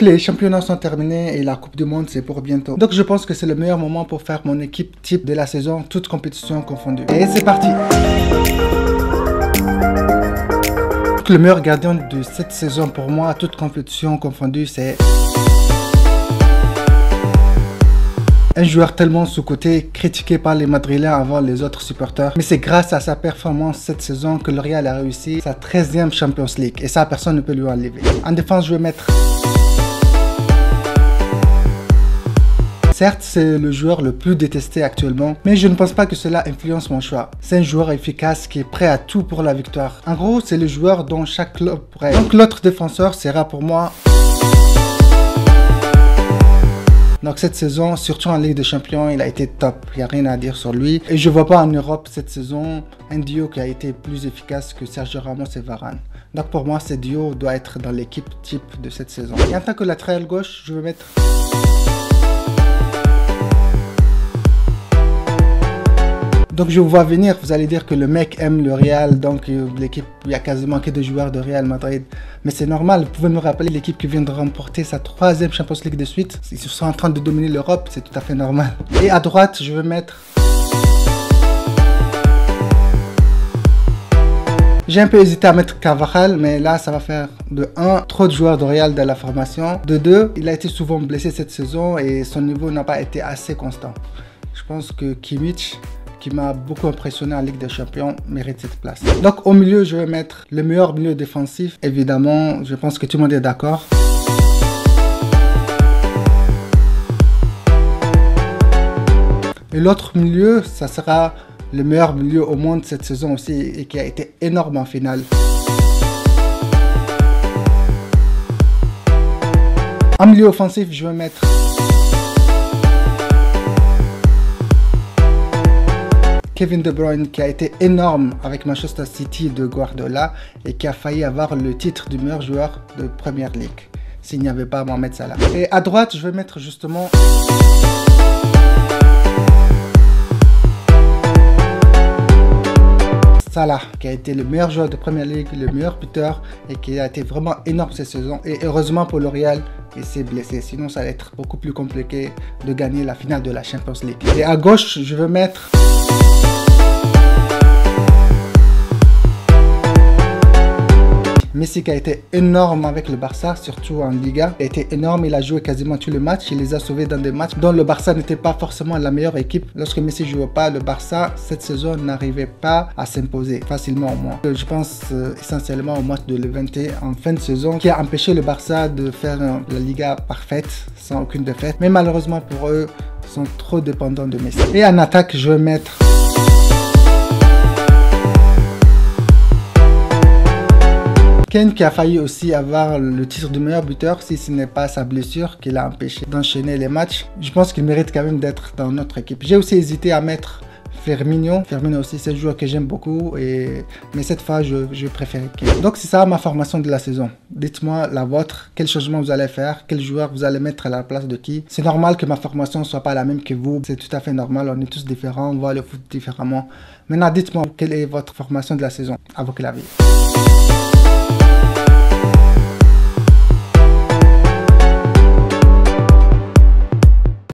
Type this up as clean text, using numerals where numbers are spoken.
Les championnats sont terminés et la Coupe du Monde c'est pour bientôt. Donc je pense que c'est le meilleur moment pour faire mon équipe type de la saison, toutes compétitions confondues. Et c'est parti! Le meilleur gardien de cette saison pour moi, toutes compétitions confondues, c'est un joueur tellement sous-coté, critiqué par les Madrilènes avant les autres supporters. Mais c'est grâce à sa performance cette saison que le Real a réussi sa 13e Champions League. Et ça, personne ne peut lui enlever. En défense, je vais mettre... Certes, c'est le joueur le plus détesté actuellement, mais je ne pense pas que cela influence mon choix. C'est un joueur efficace qui est prêt à tout pour la victoire. En gros, c'est le joueur dont chaque club rêve. Donc l'autre défenseur sera pour moi... Donc cette saison, surtout en Ligue des Champions, il a été top. Il n'y a rien à dire sur lui. Et je ne vois pas en Europe cette saison un duo qui a été plus efficace que Sergio Ramos et Varane. Donc pour moi, ce duo doit être dans l'équipe type de cette saison. Et en tant que latéral gauche, je vais mettre... Donc je vous vois venir, vous allez dire que le mec aime le Real, donc l'équipe, il y a quasiment que des joueurs de Real Madrid. Mais c'est normal, vous pouvez me rappeler l'équipe qui vient de remporter sa 3e Champions League de suite. Ils sont en train de dominer l'Europe, c'est tout à fait normal. Et à droite, je vais mettre... J'ai un peu hésité à mettre Carvajal, mais là ça va faire de 1, trop de joueurs de Real dans la formation. De 2, il a été souvent blessé cette saison et son niveau n'a pas été assez constant. Je pense que Kimmich, qui m'a beaucoup impressionné en Ligue des Champions, mérite cette place. Donc au milieu, je vais mettre le meilleur milieu défensif. Évidemment, je pense que tout le monde est d'accord. Et l'autre milieu, ça sera le meilleur milieu au monde cette saison aussi et qui a été énorme en finale. En milieu offensif, je vais mettre... Kevin De Bruyne qui a été énorme avec Manchester City de Guardiola et qui a failli avoir le titre du meilleur joueur de Premier League s'il n'y avait pas Mohamed Salah. Et à droite, je vais mettre justement Salah qui a été le meilleur joueur de Premier League, le meilleur buteur et qui a été vraiment énorme cette saison. Et heureusement pour le Real, il s'est blessé, sinon ça va être beaucoup plus compliqué de gagner la finale de la Champions League. Et à gauche, je vais mettre Messi qui a été énorme avec le Barça, surtout en Liga. Il a été énorme, il a joué quasiment tous les matchs, il les a sauvés dans des matchs dont le Barça n'était pas forcément la meilleure équipe. Lorsque Messi ne jouait pas, le Barça, cette saison, n'arrivait pas à s'imposer facilement au moins. Je pense essentiellement au match de Levante en fin de saison qui a empêché le Barça de faire la Liga parfaite, sans aucune défaite. Mais malheureusement pour eux, ils sont trop dépendants de Messi. Et en attaque, je vais mettre... Kane qui a failli aussi avoir le titre de meilleur buteur si ce n'est pas sa blessure qui l'a empêché d'enchaîner les matchs. Je pense qu'il mérite quand même d'être dans notre équipe. J'ai aussi hésité à mettre Firmino. Firmino aussi c'est un joueur que j'aime beaucoup mais cette fois je préfère Kane. Donc c'est ça ma formation de la saison. Dites-moi la vôtre, quel changement vous allez faire, quel joueur vous allez mettre à la place de qui. C'est normal que ma formation ne soit pas la même que vous, c'est tout à fait normal, on est tous différents, on voit le foot différemment. Maintenant dites-moi quelle est votre formation de la saison, à vos claviers.